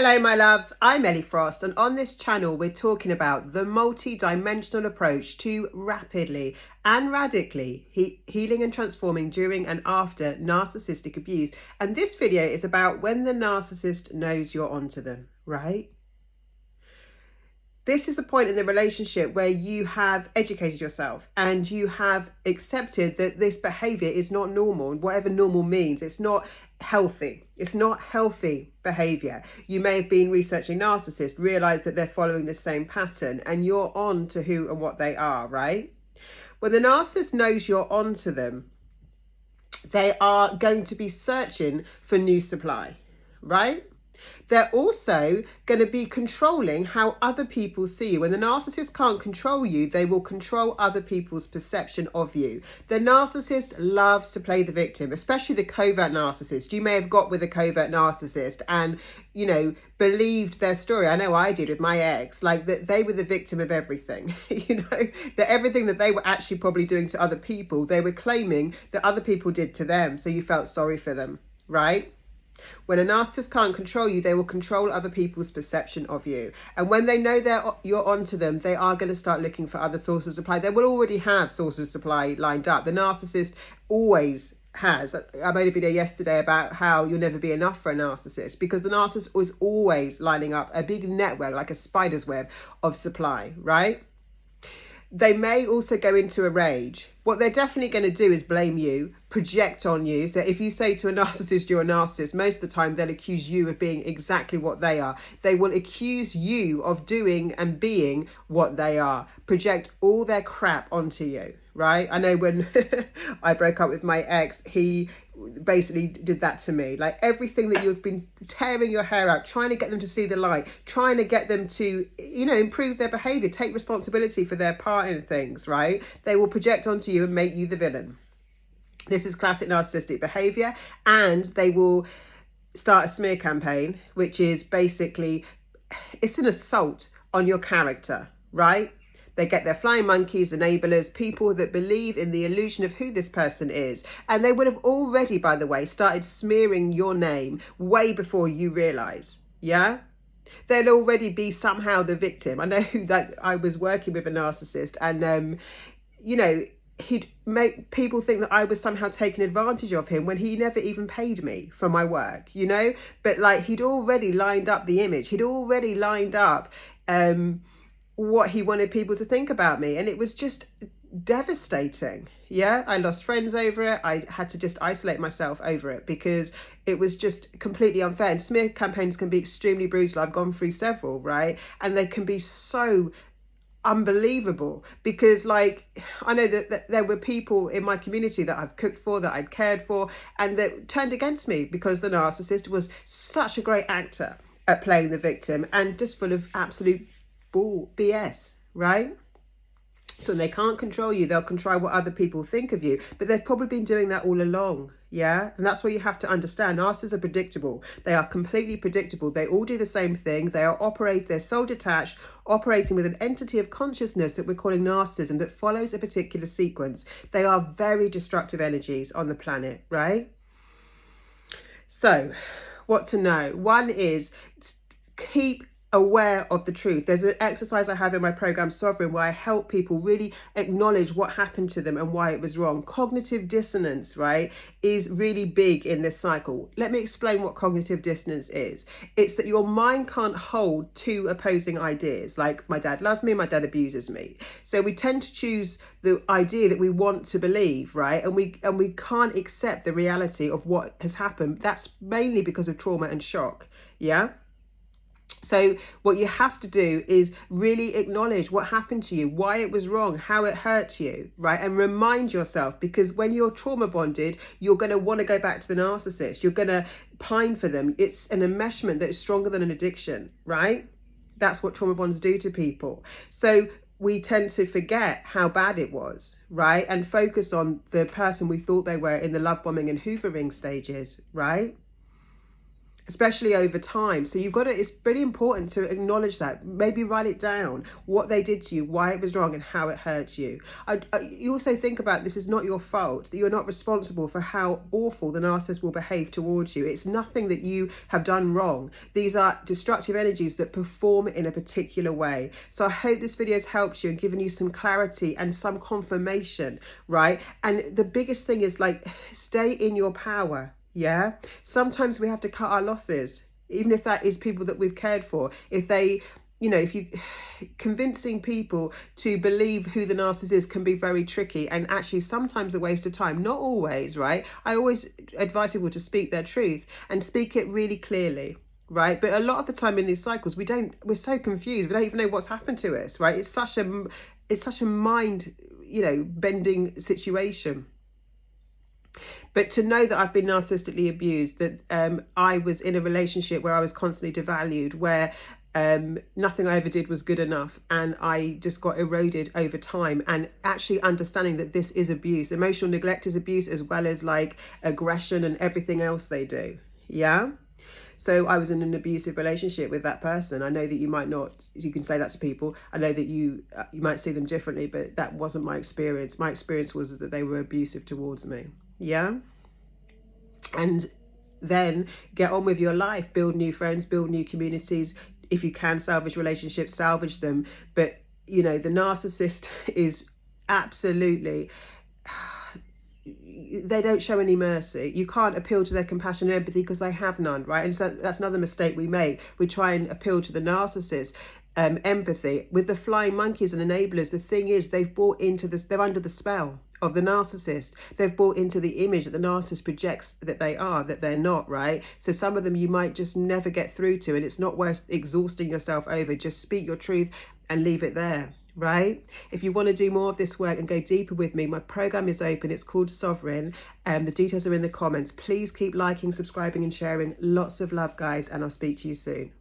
Hello my loves, I'm Ellie Frost, and on this channel we're talking about the multi-dimensional approach to rapidly and radically healing and transforming during and after narcissistic abuse. And this video is about when the narcissist knows you're onto them, right? This is a point in the relationship where you have educated yourself and you have accepted that this behavior is not normal, and whatever normal means, it's not healthy. It's not healthy behavior. You may have been researching narcissists, realize that they're following the same pattern, and you're on to who and what they are, right? When the narcissist knows you're on to them, they are going to be searching for new supply, right? They're also going to be controlling how other people see you. When the narcissist can't control you, they will control other people's perception of you. The narcissist loves to play the victim, especially the covert narcissist. You may have got with a covert narcissist and, you know, believed their story. I know I did with my ex, like that they were the victim of everything, you know, that everything that they were actually probably doing to other people, they were claiming that other people did to them. So you felt sorry for them, right? When a narcissist can't control you, they will control other people's perception of you. And when they know you're onto them, they are going to start looking for other sources of supply. They will already have sources of supply lined up. The narcissist always has. I made a video yesterday about how you'll never be enough for a narcissist, because the narcissist was always lining up a big network, like a spider's web of supply, right? They may also go into a rage. What they're definitely going to do is blame you, project on you. So if you say to a narcissist, you're a narcissist, most of the time they'll accuse you of being exactly what they are. They will accuse you of doing and being what they are. Project all their crap onto you, right? I know when I broke up with my ex, he basically did that to me. Like everything that you've been tearing your hair out, trying to get them to see the light, trying to get them to, you know, improve their behavior, take responsibility for their part in things, right? They will project onto you and make you the villain. This is classic narcissistic behavior. And they will start a smear campaign, which is basically, it's an assault on your character, right? They get their flying monkeys, enablers, people that believe in the illusion of who this person is. And they would have already, by the way, started smearing your name way before you realise, yeah? They'll already be somehow the victim. I know that I was working with a narcissist and, you know, he'd make people think that I was somehow taking advantage of him when he never even paid me for my work, you know? But like he'd already lined up the image. He'd already lined up what he wanted people to think about me. And it was just devastating. Yeah, I lost friends over it. I had to just isolate myself over it because it was just completely unfair. And smear campaigns can be extremely brutal. I've gone through several, right? And they can be so unbelievable because, like, I know that there were people in my community that I've cooked for, that I'd cared for, and that turned against me because the narcissist was such a great actor at playing the victim and just full of absolute BS, right? So when they can't control you, they'll control what other people think of you, but they've probably been doing that all along. Yeah, and that's what you have to understand. Narcissists are predictable. They are completely predictable. They all do the same thing. They're soul detached, operating with an entity of consciousness that we're calling narcissism that follows a particular sequence. They are very destructive energies on the planet, right? So what to know? One is keep aware of the truth. There's an exercise I have in my program Sovereign where I help people really acknowledge what happened to them and why it was wrong. Cognitive dissonance, right, is really big in this cycle. Let me explain what cognitive dissonance is. It's that your mind can't hold two opposing ideas, like my dad loves me, my dad abuses me. So we tend to choose the idea that we want to believe, right? And we can't accept the reality of what has happened. That's mainly because of trauma and shock. Yeah. So what you have to do is really acknowledge what happened to you, why it was wrong, how it hurt you, right? And remind yourself, because when you're trauma bonded, you're going to want to go back to the narcissist. You're going to pine for them. It's an enmeshment that is stronger than an addiction, right? That's what trauma bonds do to people. So we tend to forget how bad it was, right? And focus on the person we thought they were in the love bombing and hoovering stages, right? especially over time. So you've got to, it's really important to acknowledge that. Maybe write it down, what they did to you, why it was wrong, and how it hurt you. You also think about, this is not your fault, that you're not responsible for how awful the narcissist will behave towards you. It's nothing that you have done wrong. These are destructive energies that perform in a particular way. So I hope this video has helped you and given you some clarity and some confirmation, right? And the biggest thing is, like, stay in your power. Yeah, sometimes we have to cut our losses, even if that is people that we've cared for. If they, you know, if you convincing people to believe who the narcissist is can be very tricky, and actually sometimes a waste of time. Not always, right? I always advise people to speak their truth and speak it really clearly, right? But a lot of the time in these cycles, we're so confused. We don't even know what's happened to us, right? It's such a mind, you know, bending situation. But to know that I've been narcissistically abused, that I was in a relationship where I was constantly devalued, where nothing I ever did was good enough, and I just got eroded over time, and actually understanding that this is abuse. Emotional neglect is abuse, as well as like aggression and everything else they do. Yeah. So I was in an abusive relationship with that person. I know that you might not, you can say that to people. I know that you might see them differently, but that wasn't my experience. My experience was that they were abusive towards me. Yeah. And then get on with your life, build new friends, build new communities. If you can salvage relationships, salvage them. But, you know, the narcissist is absolutely, they don't show any mercy. You can't appeal to their compassion and empathy because they have none, right? And so that's another mistake we make. We try and appeal to the narcissist. Empathy with the flying monkeys and enablers. The thing is, they've bought into this, they're under the spell of the narcissist. They've bought into the image that the narcissist projects that they are, that they're not, right? So some of them you might just never get through to, and it's not worth exhausting yourself over. Just speak your truth and leave it there, right? If you want to do more of this work and go deeper with me, my program is open. It's called Sovereign. The details are in the comments. Please keep liking, subscribing and sharing. Lots of love, guys, and I'll speak to you soon.